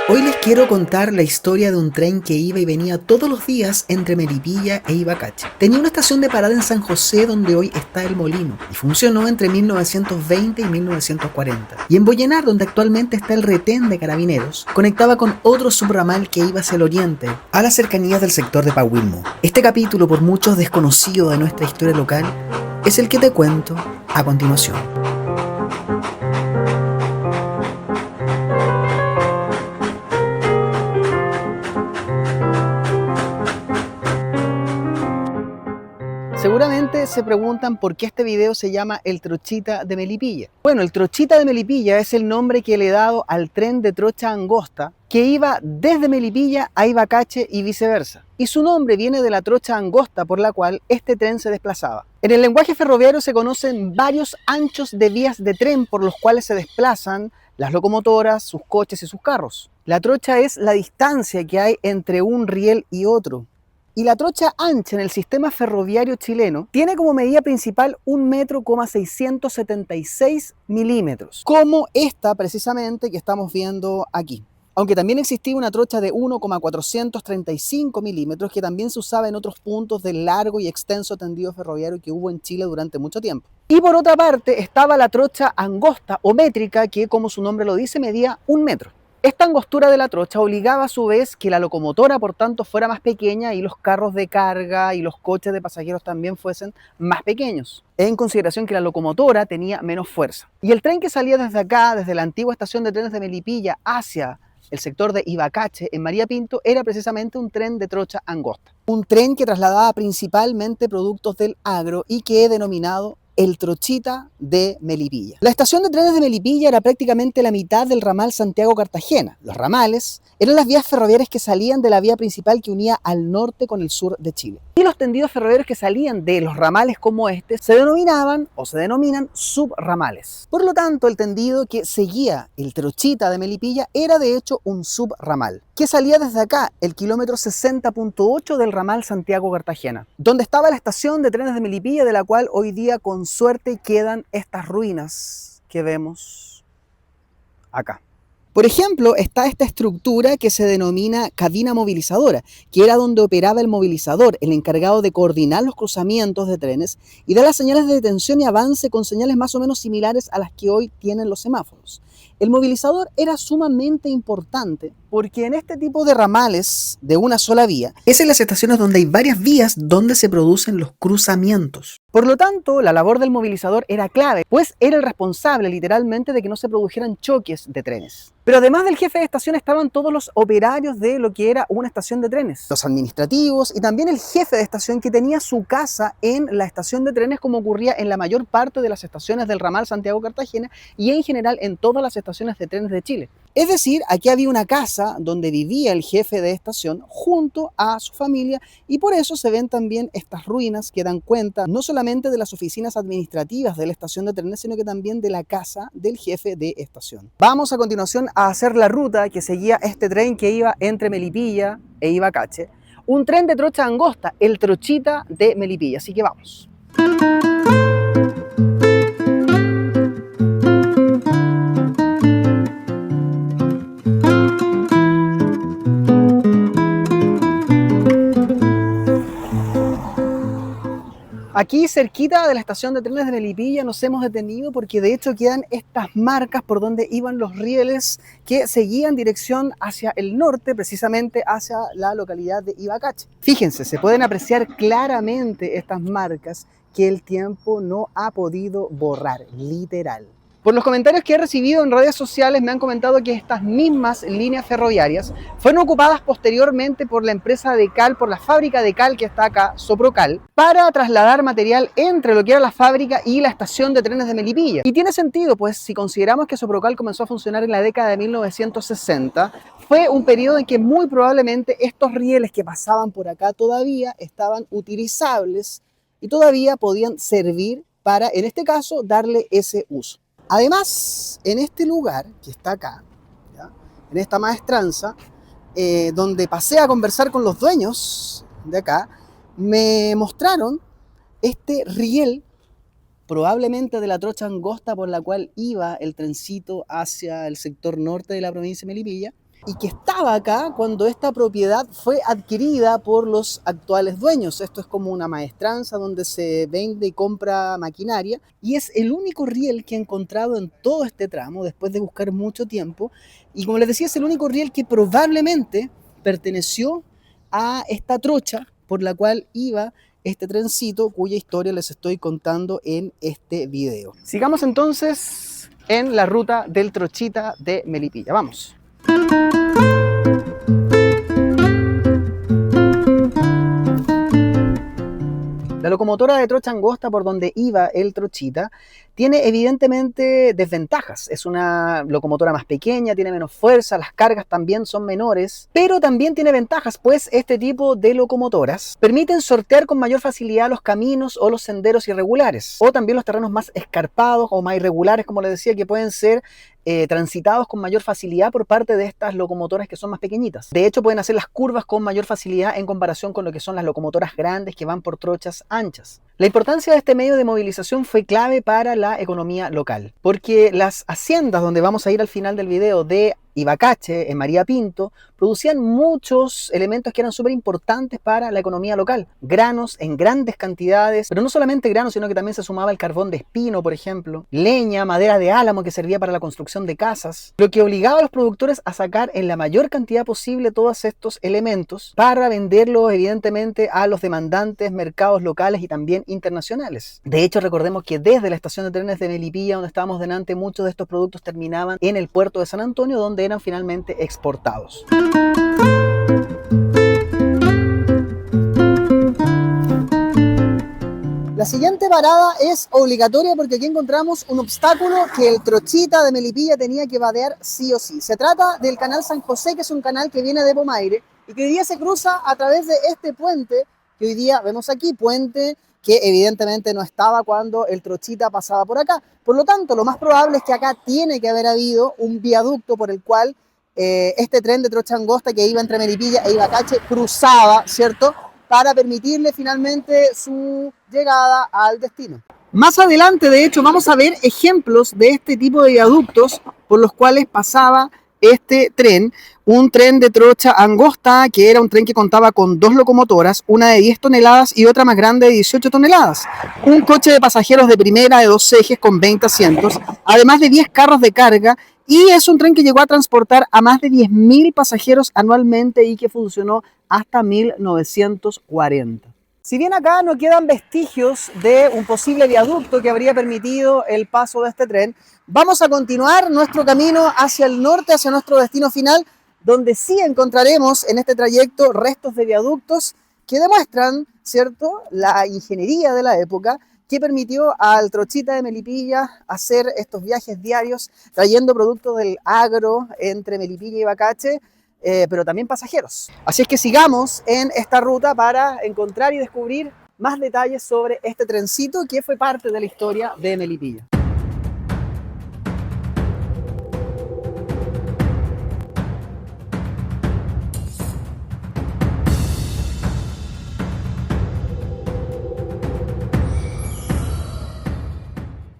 Hoy les quiero contar la historia de un tren que iba y venía todos los días entre Melipilla e Ibacache. Tenía una estación de parada en San José donde hoy está el molino y funcionó entre 1920 y 1940. Y en Boyenar, donde actualmente está el retén de Carabineros, conectaba con otro subramal que iba hacia el oriente, a las cercanías del sector de Pahuilmo. Este capítulo, por muchos desconocido de nuestra historia local, es el que te cuento a continuación. Seguramente se preguntan por qué este video se llama El Trochita de Melipilla. Bueno, el Trochita de Melipilla es el nombre que le he dado al tren de trocha angosta que iba desde Melipilla a Ibacache y viceversa. Y su nombre viene de la trocha angosta por la cual este tren se desplazaba. En el lenguaje ferroviario se conocen varios anchos de vías de tren por los cuales se desplazan las locomotoras, sus coches y sus carros. La trocha es la distancia que hay entre un riel y otro. Y la trocha ancha en el sistema ferroviario chileno tiene como medida principal 1,676 milímetros, como esta precisamente que estamos viendo aquí. Aunque también existía una trocha de 1,435 milímetros que también se usaba en otros puntos del largo y extenso tendido ferroviario que hubo en Chile durante mucho tiempo. Y por otra parte estaba la trocha angosta o métrica que, como su nombre lo dice, medía 1 metro. Esta angostura de la trocha obligaba a su vez que la locomotora, por tanto, fuera más pequeña y los carros de carga y los coches de pasajeros también fuesen más pequeños, en consideración que la locomotora tenía menos fuerza. Y el tren que salía desde acá, desde la antigua estación de trenes de Melipilla hacia el sector de Ibacache, en María Pinto, era precisamente un tren de trocha angosta. Un tren que trasladaba principalmente productos del agro y que he denominado el Trochita de Melipilla. La estación de trenes de Melipilla era prácticamente la mitad del ramal Santiago-Cartagena. Los ramales eran las vías ferroviarias que salían de la vía principal que unía al norte con el sur de Chile. Y los tendidos ferroviarios que salían de los ramales como este se denominaban o se denominan subramales. Por lo tanto, el tendido que seguía el Trochita de Melipilla era de hecho un subramal, que salía desde acá, el kilómetro 60.8 del ramal Santiago-Cartagena, donde estaba la estación de trenes de Melipilla, de la cual hoy día con suerte quedan estas ruinas que vemos acá. Por ejemplo, está esta estructura que se denomina cabina movilizadora, que era donde operaba el movilizador, el encargado de coordinar los cruzamientos de trenes y dar las señales de detención y avance con señales más o menos similares a las que hoy tienen los semáforos. El movilizador era sumamente importante porque en este tipo de ramales de una sola vía es en las estaciones donde hay varias vías donde se producen los cruzamientos. Por lo tanto, la labor del movilizador era clave, pues era el responsable literalmente de que no se produjeran choques de trenes. Pero además del jefe de estación estaban todos los operarios de lo que era una estación de trenes, los administrativos y también el jefe de estación que tenía su casa en la estación de trenes, como ocurría en la mayor parte de las estaciones del ramal Santiago-Cartagena y en general en todas las estaciones de trenes de Chile. Es decir, aquí había una casa donde vivía el jefe de estación junto a su familia y por eso se ven también estas ruinas que dan cuenta no solamente de las oficinas administrativas de la estación de trenes, sino que también de la casa del jefe de estación. Vamos a continuación a hacer la ruta que seguía este tren que iba entre Melipilla e Ibacache. Un tren de trocha angosta, el Trochita de Melipilla, así que vamos. Aquí cerquita de la estación de trenes de Melipilla nos hemos detenido porque de hecho quedan estas marcas por donde iban los rieles que seguían dirección hacia el norte, precisamente hacia la localidad de Ibacache. Fíjense, se pueden apreciar claramente estas marcas que el tiempo no ha podido borrar, literal. Por los comentarios que he recibido en redes sociales me han comentado que estas mismas líneas ferroviarias fueron ocupadas posteriormente por la empresa de cal, por la fábrica de cal que está acá, Soprocal, para trasladar material entre lo que era la fábrica y la estación de trenes de Melipilla. Y tiene sentido, pues si consideramos que Soprocal comenzó a funcionar en la década de 1960, fue un periodo en que muy probablemente estos rieles que pasaban por acá todavía estaban utilizables y todavía podían servir para, en este caso, darle ese uso. Además, en este lugar que está acá, ¿ya?, en esta maestranza, donde pasé a conversar con los dueños de acá, me mostraron este riel, probablemente de la trocha angosta por la cual iba el trencito hacia el sector norte de la provincia de Melipilla, y que estaba acá cuando esta propiedad fue adquirida por los actuales dueños. Esto es como una maestranza donde se vende y compra maquinaria, y es el único riel que he encontrado en todo este tramo después de buscar mucho tiempo, y como les decía, es el único riel que probablemente perteneció a esta trocha por la cual iba este trencito, cuya historia les estoy contando en este video. Sigamos entonces en la ruta del Trochita de Melipilla. Vamos. La locomotora de trocha angosta por donde iba el Trochita tiene evidentemente desventajas. Es una locomotora más pequeña, tiene menos fuerza, las cargas también son menores, pero también tiene ventajas, pues este tipo de locomotoras permiten sortear con mayor facilidad los caminos o los senderos irregulares, o también los terrenos más escarpados o más irregulares, como les decía, que pueden ser transitados con mayor facilidad por parte de estas locomotoras que son más pequeñitas. De hecho, pueden hacer las curvas con mayor facilidad en comparación con lo que son las locomotoras grandes que van por trochas anchas. La importancia de este medio de movilización fue clave para la economía local, porque las haciendas donde vamos a ir al final del video de Ibacache, en María Pinto, producían muchos elementos que eran súper importantes para la economía local. Granos en grandes cantidades, pero no solamente granos, sino que también se sumaba el carbón de espino, por ejemplo, leña, madera de álamo que servía para la construcción de casas, lo que obligaba a los productores a sacar en la mayor cantidad posible todos estos elementos para venderlos evidentemente a los demandantes mercados locales y también internacionales. De hecho, recordemos que desde la estación de trenes de Melipilla, donde estábamos delante, muchos de estos productos terminaban en el puerto de San Antonio, donde eran finalmente exportados. La siguiente parada es obligatoria porque aquí encontramos un obstáculo que el Trochita de Melipilla tenía que vadear sí o sí. Se trata del canal San José, que es un canal que viene de Pomaire y que hoy día se cruza a través de este puente que hoy día vemos aquí, puente que evidentemente no estaba cuando el Trochita pasaba por acá. Por lo tanto, lo más probable es que acá tiene que haber habido un viaducto por el cual este tren de trocha angosta que iba entre Melipilla e Ibacache cruzaba, ¿cierto?, para permitirle finalmente su llegada al destino. Más adelante, de hecho, vamos a ver ejemplos de este tipo de viaductos por los cuales pasaba este tren, un tren de trocha angosta, que era un tren que contaba con dos locomotoras, una de 10 toneladas y otra más grande de 18 toneladas, un coche de pasajeros de primera de 2 ejes con 20 asientos, además de 10 carros de carga, y es un tren que llegó a transportar a más de 10.000 pasajeros anualmente y que funcionó hasta 1940. Si bien acá no quedan vestigios de un posible viaducto que habría permitido el paso de este tren, vamos a continuar nuestro camino hacia el norte, hacia nuestro destino final, donde sí encontraremos en este trayecto restos de viaductos que demuestran, ¿cierto?, la ingeniería de la época que permitió al Trochita de Melipilla hacer estos viajes diarios trayendo productos del agro entre Melipilla y Ibacache, pero también pasajeros. Así es que sigamos en esta ruta para encontrar y descubrir más detalles sobre este trencito que fue parte de la historia de Melipilla.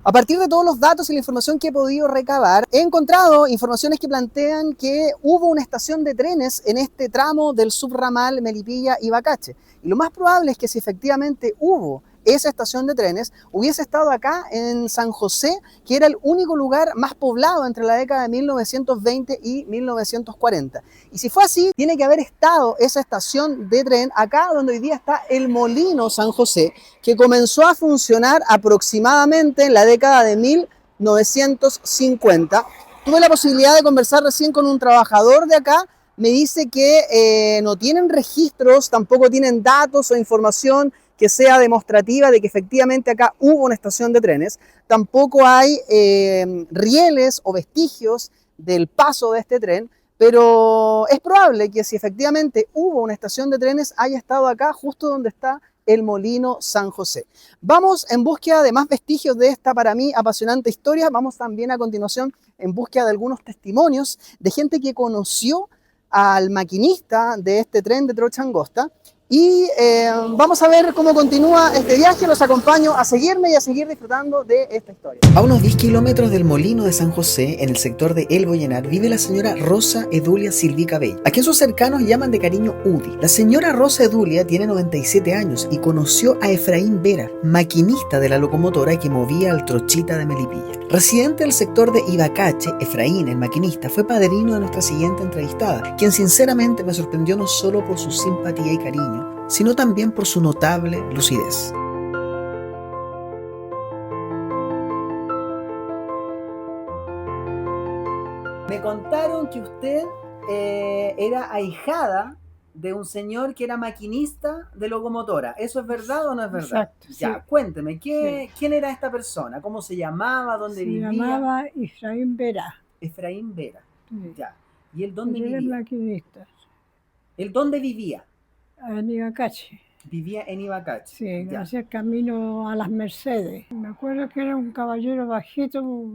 A partir de todos los datos y la información que he podido recabar, he encontrado informaciones que plantean que hubo una estación de trenes en este tramo del subramal Melipilla-Ibacache. Y lo más probable es que si efectivamente hubo esa estación de trenes, hubiese estado acá en San José, que era el único lugar más poblado entre la década de 1920 y 1940. Y si fue así, tiene que haber estado esa estación de tren acá donde hoy día está el Molino San José, que comenzó a funcionar aproximadamente en la década de 1950. Tuve la posibilidad de conversar recién con un trabajador de acá. Me dice que no tienen registros, tampoco tienen datos o información que sea demostrativa de que efectivamente acá hubo una estación de trenes. Tampoco hay rieles o vestigios del paso de este tren, pero es probable que si efectivamente hubo una estación de trenes haya estado acá justo donde está el Molino San José. Vamos en búsqueda de más vestigios de esta para mí apasionante historia. Vamos también a continuación en búsqueda de algunos testimonios de gente que conoció al maquinista de este tren de trocha angosta Y vamos a ver cómo continúa este viaje. Los acompaño a seguirme y a seguir disfrutando de esta historia. A unos 10 kilómetros del Molino de San José, en el sector de El Bollenar, vive la señora Rosa Edulia Silvica Bey, a quien sus cercanos llaman de cariño Udi. La señora Rosa Edulia tiene 97 años y conoció a Efraín Vera, maquinista de la locomotora que movía al Trochita de Melipilla. Residente del sector de Ibacache, Efraín, el maquinista, fue padrino de nuestra siguiente entrevistada, quien sinceramente me sorprendió no solo por su simpatía y cariño, sino también por su notable lucidez. Me contaron que usted era ahijada de un señor que era maquinista de locomotora. ¿Eso es verdad o no es verdad? Exacto, Ya, sí. cuénteme, ¿quién era esta persona? ¿Cómo se llamaba? ¿Dónde vivía? Se llamaba Efraín Vera. Efraín Vera. Sí. Ya. ¿Y él dónde Él era vivía? maquinista. ¿Él dónde vivía? En Ibacache. Vivía en Ibacache. Sí, Ya. hacía el camino a las Mercedes. Me acuerdo que era un caballero bajito,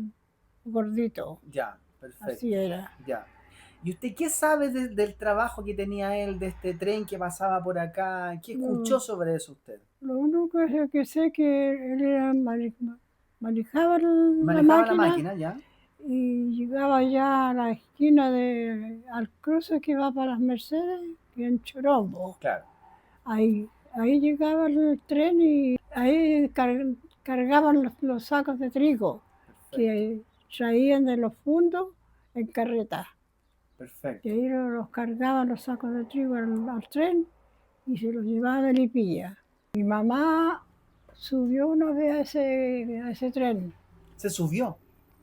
gordito. Ya, perfecto. Así era. Ya. ¿Y usted qué sabe del trabajo que tenía él, de este tren que pasaba por acá? ¿Qué escuchó sobre eso usted? Lo único que sé es que él era manejaba Manejaba la máquina, ya. Y llegaba ya a la esquina al cruce que va para las Mercedes, y en Chorombo. Claro. Ahí llegaba el tren y ahí cargaban los sacos de trigo. Perfecto. Que traían de los fundos en carreta. Perfecto. Y ahí los cargaban los sacos de trigo al tren y se los llevaba a Melipilla. Mi mamá subió una vez a ese tren. ¿Se subió?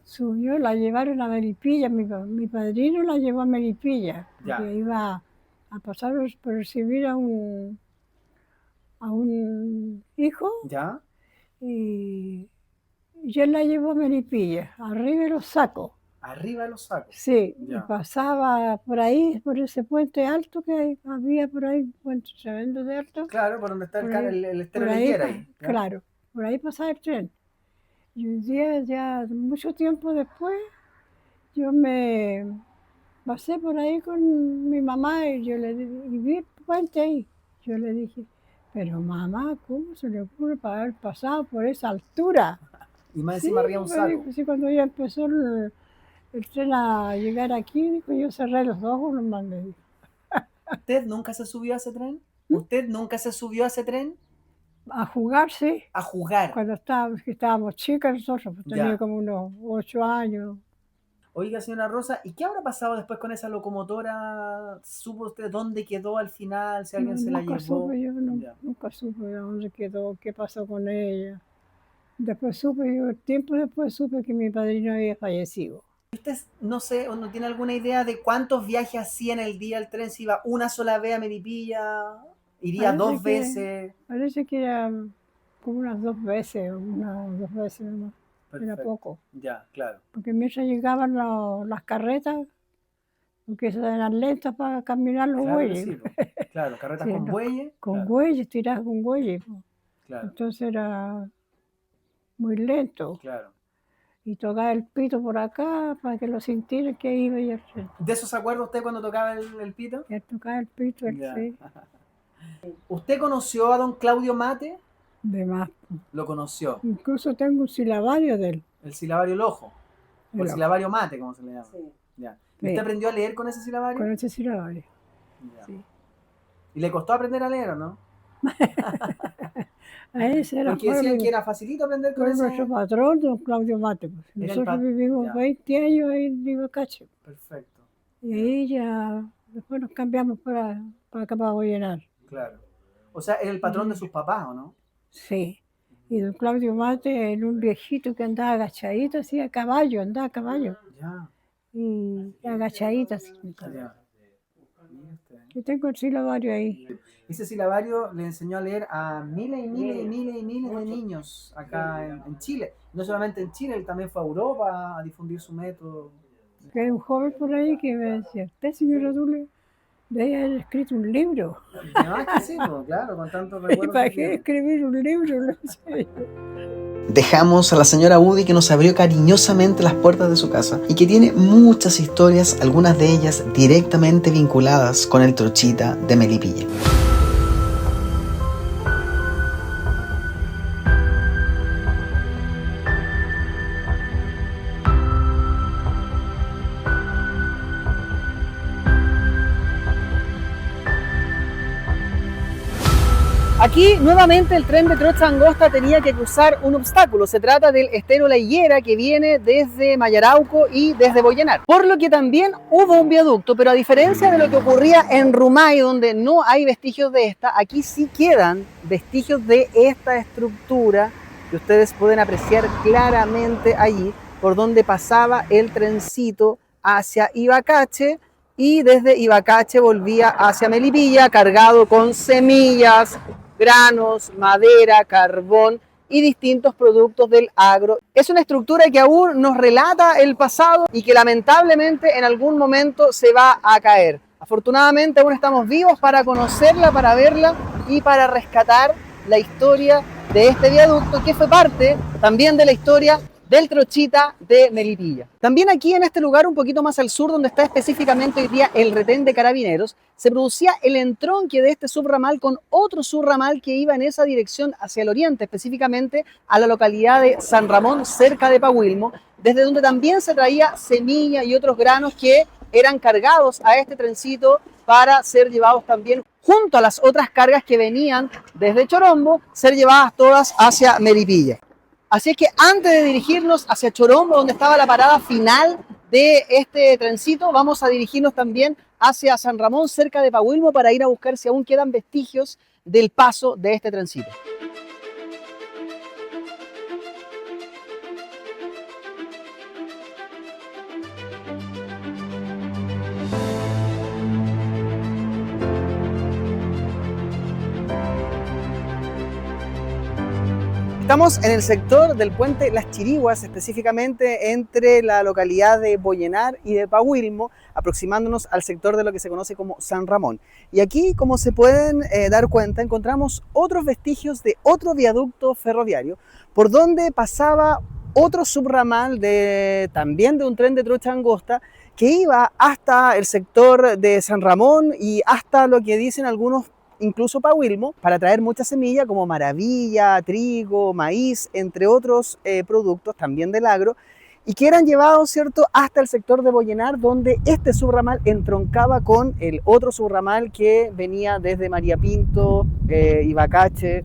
Subió, la llevaron a Melipilla. Mi padrino la llevó a Melipilla. Porque iba a pasar por recibir a un hijo. Ya. Y él la llevó a Melipilla, arriba de los sacos. ¿Arriba de los sacos? Sí, ya. Y pasaba por ahí, por ese puente alto que había por ahí, un puente tremendo de alto. Claro, por donde está el estero de Liguera ahí. Claro, por ahí pasaba el tren. Y un día, ya mucho tiempo después, yo me pasé por ahí con mi mamá y yo le dije, y vi el puente ahí. Yo le dije, pero mamá, ¿cómo se le ocurre para haber pasado por esa altura? Y más encima arriba un saco. Sí, cuando ya empezó el tren a llegar aquí, dijo, yo cerré los ojos, nomás me dijo. ¿Usted nunca se subió a ese tren? ¿Usted nunca se subió a ese tren? A jugar, sí. A jugar. Cuando estábamos chicas nosotros, pues tenía como unos 8 años. Oiga, señora Rosa, ¿y qué habrá pasado después con esa locomotora? ¿Supo usted dónde quedó al final? Si alguien se la llevó. Nunca supe dónde quedó, qué pasó con ella. Después tiempo después supe que mi padrino había fallecido. ¿Usted no sé, o no tiene alguna idea de cuántos viajes hacía en el día el tren? ¿Si iba una sola vez a Melipilla? ¿Iría dos veces? Parece que era como unas 2 veces, unas 2 veces nomás. Era poco. Ya, claro. Porque mientras llegaban las carretas, porque eran lentas para caminar los bueyes. Sí, claro, carretas con bueyes. Con bueyes, tiradas con bueyes. Claro. Entonces era muy lento. Claro. Y tocaba el pito por acá para que lo sintieran que iba y el tren. ¿De eso se acuerda usted cuando tocaba el pito? Que tocaba el pito, sí. ¿Usted conoció a don Claudio Mate? De más. Lo conoció. Incluso tengo un silabario de él. El silabario Lojo. O el silabario Mate, como se le llama. Sí. Ya. ¿Y usted aprendió a leer con ese silabario? Con ese silabario. Sí. ¿Y le costó aprender a leer o no? A ese era. Porque decían que era facilito aprender con ese. Nuestro patrón, don Claudio Mate. Pues. Nosotros vivimos 20 años en Ibacache. Perfecto. Y ahí ya, después nos cambiamos para acá, para Bollenar. Claro. O sea, era el patrón de sus papás, ¿o no? Sí. Y don Claudio Mate era un viejito que andaba agachadito, así a caballo, andaba a caballo. Ya. Y agachadito así. Ya. Yo tengo el silabario ahí. Ese silabario le enseñó a leer a miles y miles de niños acá en Chile. No solamente en Chile, él también fue a Europa a difundir su método. Hay un joven por ahí que me decía, usted, señora Dule, debe haber escrito un libro. No, es que sí, pues, claro, con tantos recuerdos. ¿Para qué escribir un libro? No sé. Dejamos a la señora Udi, que nos abrió cariñosamente las puertas de su casa y que tiene muchas historias, algunas de ellas directamente vinculadas con el Trochita de Melipilla. Aquí nuevamente el tren de trocha angosta tenía que cruzar un obstáculo. Se trata del estero La Higuera que viene desde Mayarauco y desde Bollenar. Por lo que también hubo un viaducto, pero a diferencia de lo que ocurría en Rumay, donde no hay vestigios de esta, aquí sí quedan vestigios de esta estructura que ustedes pueden apreciar claramente allí, por donde pasaba el trencito hacia Ibacache y desde Ibacache volvía hacia Melipilla cargado con semillas, granos, madera, carbón y distintos productos del agro. Es una estructura que aún nos relata el pasado y que lamentablemente en algún momento se va a caer. Afortunadamente aún estamos vivos para conocerla, para verla y para rescatar la historia de este viaducto que fue parte también de la historia del Trochita de Melipilla. También aquí en este lugar, un poquito más al sur, donde está específicamente hoy día el retén de Carabineros, se producía el entronque de este subramal con otro subramal que iba en esa dirección hacia el oriente, específicamente a la localidad de San Ramón, cerca de Pahuilmo, desde donde también se traía semilla y otros granos que eran cargados a este trencito para ser llevados también junto a las otras cargas que venían desde Chorombo, ser llevadas todas hacia Melipilla. Así es que antes de dirigirnos hacia Chorombo, donde estaba la parada final de este trencito, vamos a dirigirnos también hacia San Ramón, cerca de Pahuilmo, para ir a buscar si aún quedan vestigios del paso de este trencito. Estamos en el sector del puente Las Chiriguas, específicamente entre la localidad de Bollenar y de Pahuilmo, aproximándonos al sector de lo que se conoce como San Ramón. Y aquí, como se pueden dar cuenta, encontramos otros vestigios de otro viaducto ferroviario, por donde pasaba otro subramal también de un tren de trocha angosta, que iba hasta el sector de San Ramón y hasta lo que dicen algunos incluso Pahuilmo, para traer mucha semilla como maravilla, trigo, maíz, entre otros productos también del agro, y que eran llevados, ¿cierto?, hasta el sector de Bollenar, donde este subramal entroncaba con el otro subramal que venía desde María Pinto, Ibacache,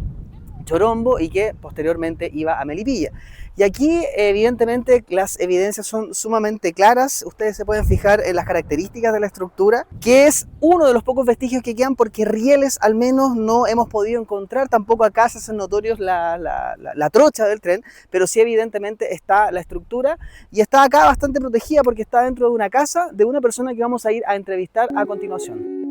Chorombo, y que posteriormente iba a Melipilla. Y aquí, evidentemente, las evidencias son sumamente claras. Ustedes se pueden fijar en las características de la estructura, que es uno de los pocos vestigios que quedan, porque rieles al menos no hemos podido encontrar. Tampoco acá se hacen notorios la trocha del tren, pero sí evidentemente está la estructura, y está acá bastante protegida porque está dentro de una casa de una persona que vamos a ir a entrevistar a continuación.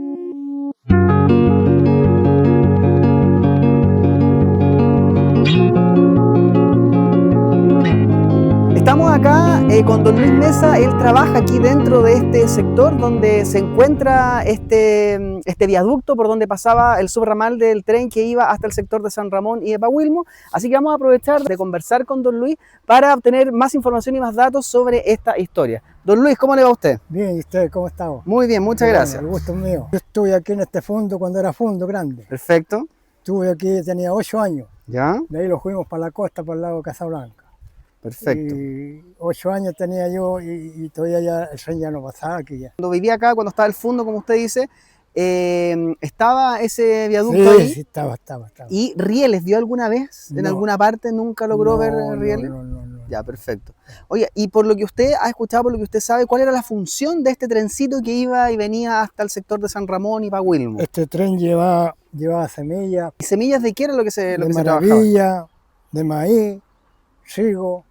Estamos acá con don Luis Mesa. Él trabaja aquí dentro de este sector donde se encuentra este viaducto por donde pasaba el subramal del tren que iba hasta el sector de San Ramón y de Pahuilmo. Así que vamos a aprovechar de conversar con don Luis para obtener más información y más datos sobre esta historia. Don Luis, ¿cómo le va a usted? Bien, ¿y usted cómo está? Muy bien, muchas gracias. El gusto es mío. Yo estuve aquí en este fondo cuando era fondo grande. Perfecto. Estuve aquí, tenía 8 años. ¿Ya? De ahí lo fuimos para la costa, para el lago Casablanca. Perfecto. Y 8 años tenía yo y todavía ya el tren ya no pasaba aquí ya. Cuando vivía acá, cuando estaba el fondo, como usted dice, ¿estaba ese viaducto ahí? Sí, estaba. ¿Y rieles vio alguna vez? ¿En alguna parte nunca logró ver rieles? No. Ya, perfecto. Oye, y por lo que usted ha escuchado, por lo que usted sabe, ¿cuál era la función de este trencito que iba y venía hasta el sector de San Ramón y Pahuilmo? Este tren llevaba semillas. ¿Y semillas de qué era lo que se trabajaba? De maravilla, de maíz, trigo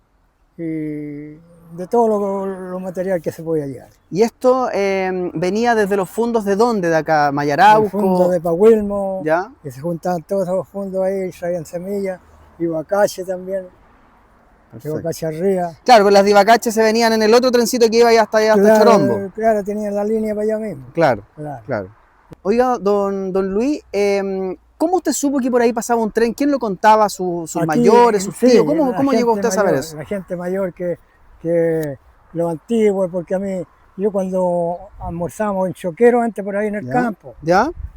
y de todo lo material que se podía llevar. ¿Y esto venía desde los fondos de dónde? ¿De acá? ¿Mayarauco? El fondo de Pahuilmo, ¿ya? Que se juntaban todos esos fondos ahí y traían semillas, Ibacache también, Ibacache arriba. Claro, pues las de Ibacache se venían en el otro trencito que iba hasta allá, hasta Chorombo. Claro, tenían la línea para allá mismo. Claro. Oiga, don Luis, ¿cómo usted supo que por ahí pasaba un tren? ¿Quién lo contaba? ¿Sus mayores, sus tíos? ¿Cómo llegó usted a saber eso? La gente mayor que los antiguos, porque a mí, yo cuando almorzamos en Choquero, antes por ahí en el campo,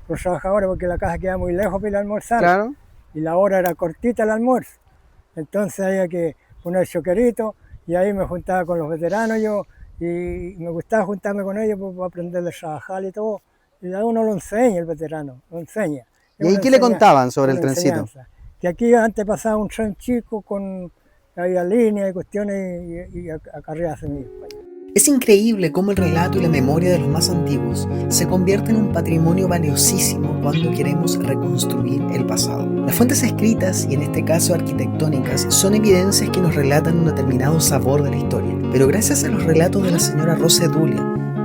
los trabajadores, porque la casa quedaba muy lejos para ir a almorzar, claro, y la hora era cortita el almuerzo, entonces había que poner choquerito, y ahí me juntaba con los veteranos yo, y me gustaba juntarme con ellos para aprender a trabajar y todo, y a uno lo enseña el veterano, lo enseña. ¿Y ahí qué le contaban sobre el trencito? Que aquí antes pasaba un tren chico con había líneas y cuestiones y acarreaba semillas. Es increíble cómo el relato y la memoria de los más antiguos se convierten en un patrimonio valiosísimo cuando queremos reconstruir el pasado. Las fuentes escritas, y en este caso arquitectónicas, son evidencias que nos relatan un determinado sabor de la historia. Pero gracias a los relatos de la señora Rosa Dulia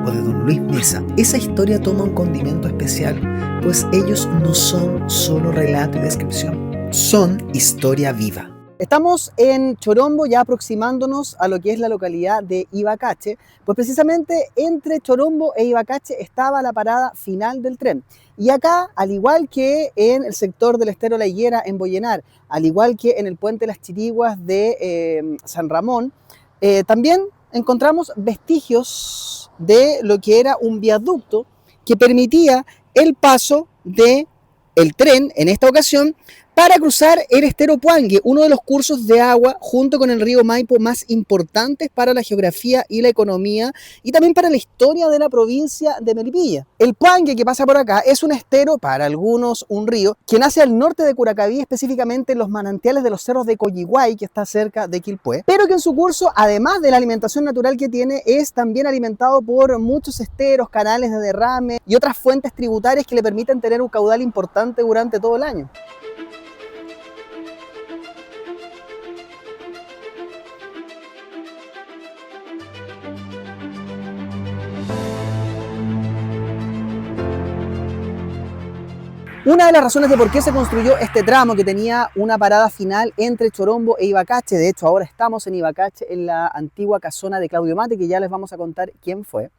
o de don Luis Mesa, esa historia toma un condimento especial, pues ellos no son solo relato y descripción, son historia viva. Estamos en Chorombo, ya aproximándonos a lo que es la localidad de Ibacache, pues precisamente entre Chorombo e Ibacache estaba la parada final del tren. Y acá, al igual que en el sector del Estero La Higuera en Boyenar, al igual que en el puente Las Chiriguas de San Ramón, también encontramos vestigios de lo que era un viaducto que permitía el paso del tren, en esta ocasión, para cruzar el Estero Puangue, uno de los cursos de agua junto con el río Maipo más importantes para la geografía y la economía y también para la historia de la provincia de Melipilla. El Puangue que pasa por acá es un estero, para algunos un río, que nace al norte de Curacaví, específicamente en los manantiales de los cerros de Coyiguay, que está cerca de Quilpué, pero que en su curso, además de la alimentación natural que tiene, es también alimentado por muchos esteros, canales de derrame y otras fuentes tributarias que le permiten tener un caudal importante durante todo el año. Una de las razones de por qué se construyó este tramo que tenía una parada final entre Chorombo e Ibacache, de hecho ahora estamos en Ibacache, en la antigua casona de Claudio Mate, que ya les vamos a contar quién fue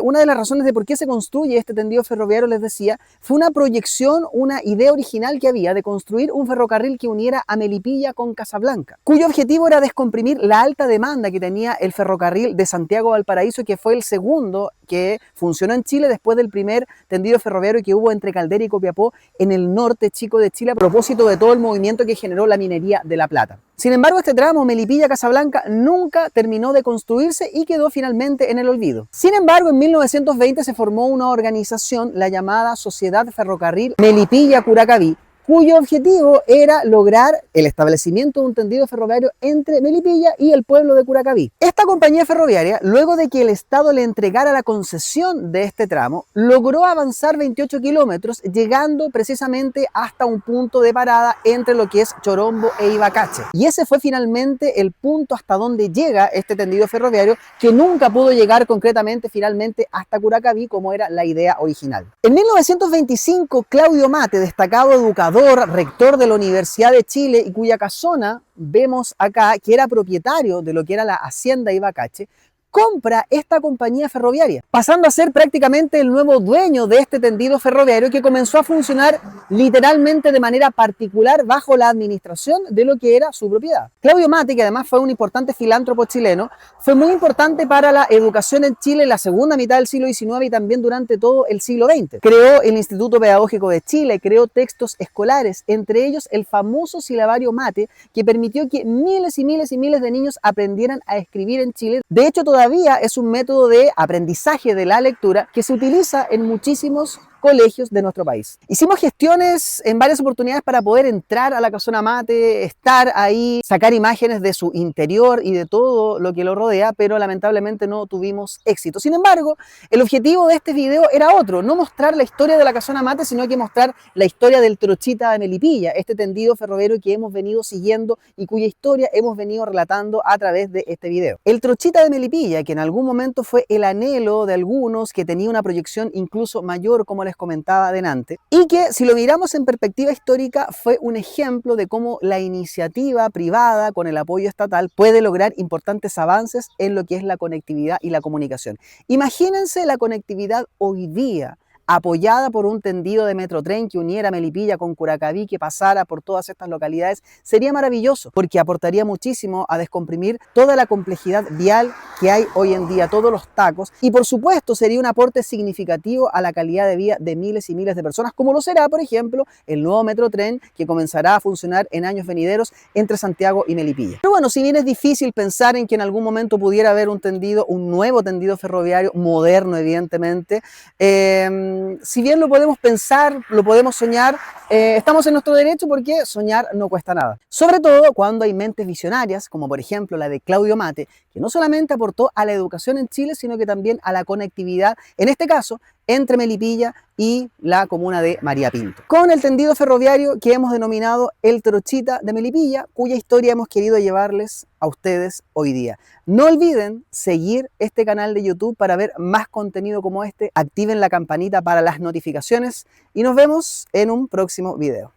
una de las razones de por qué se construye este tendido ferroviario, les decía, fue una proyección, una idea original que había de construir un ferrocarril que uniera a Melipilla con Casablanca, cuyo objetivo era descomprimir la alta demanda que tenía el ferrocarril de Santiago a Valparaíso, que fue el segundo que funcionó en Chile después del primer tendido ferroviario que hubo entre Caldera y Copiapó en el norte chico de Chile a propósito de todo el movimiento que generó la minería de La Plata. Sin embargo, este tramo Melipilla-Casablanca nunca terminó de construirse y quedó finalmente en el olvido. Sin embargo, en 1920 se formó una organización, la llamada Sociedad Ferrocarril Melipilla-Curacaví, cuyo objetivo era lograr el establecimiento de un tendido ferroviario entre Melipilla y el pueblo de Curacaví. Esta compañía ferroviaria, luego de que el Estado le entregara la concesión de este tramo, logró avanzar 28 kilómetros, llegando precisamente hasta un punto de parada entre lo que es Chorombo e Ibacache. Y ese fue finalmente el punto hasta donde llega este tendido ferroviario, que nunca pudo llegar concretamente finalmente hasta Curacaví, como era la idea original. En 1925, Claudio Mate, destacado educador, rector de la Universidad de Chile y cuya casona vemos acá, que era propietario de lo que era la hacienda Ibacache, compra esta compañía ferroviaria, pasando a ser prácticamente el nuevo dueño de este tendido ferroviario que comenzó a funcionar literalmente de manera particular bajo la administración de lo que era su propiedad. Claudio Mate, que además fue un importante filántropo chileno, fue muy importante para la educación en Chile en la segunda mitad del siglo XIX y también durante todo el siglo XX. Creó el Instituto Pedagógico de Chile, creó textos escolares, entre ellos el famoso silabario Mate, que permitió que miles y miles y miles de niños aprendieran a escribir en Chile. De hecho, todavía es un método de aprendizaje de la lectura que se utiliza en muchísimos colegios de nuestro país. Hicimos gestiones en varias oportunidades para poder entrar a la casona Mate, estar ahí, sacar imágenes de su interior y de todo lo que lo rodea, pero lamentablemente no tuvimos éxito. Sin embargo, el objetivo de este video era otro, no mostrar la historia de la casona Mate, sino que mostrar la historia del Trochita de Melipilla, este tendido ferroviario que hemos venido siguiendo y cuya historia hemos venido relatando a través de este video. El Trochita de Melipilla, que en algún momento fue el anhelo de algunos, que tenía una proyección incluso mayor, como les comentaba adelante, y que si lo miramos en perspectiva histórica fue un ejemplo de cómo la iniciativa privada con el apoyo estatal puede lograr importantes avances en lo que es la conectividad y la comunicación. Imagínense la conectividad hoy día, apoyada por un tendido de metrotren que uniera Melipilla con Curacaví, que pasara por todas estas localidades, sería maravilloso, porque aportaría muchísimo a descomprimir toda la complejidad vial que hay hoy en día, todos los tacos, y por supuesto sería un aporte significativo a la calidad de vida de miles y miles de personas, como lo será, por ejemplo, el nuevo metrotren que comenzará a funcionar en años venideros entre Santiago y Melipilla. Pero bueno, si bien es difícil pensar en que en algún momento pudiera haber un nuevo tendido ferroviario, moderno evidentemente, si bien lo podemos pensar, lo podemos soñar, estamos en nuestro derecho porque soñar no cuesta nada. Sobre todo cuando hay mentes visionarias, como por ejemplo la de Claudio Mate, que no solamente aportó a la educación en Chile, sino que también a la conectividad, en este caso, entre Melipilla y la comuna de María Pinto. Con el tendido ferroviario que hemos denominado el Trochita de Melipilla, cuya historia hemos querido llevarles a ustedes hoy día. No olviden seguir este canal de YouTube para ver más contenido como este, activen la campanita para las notificaciones y nos vemos en un próximo video.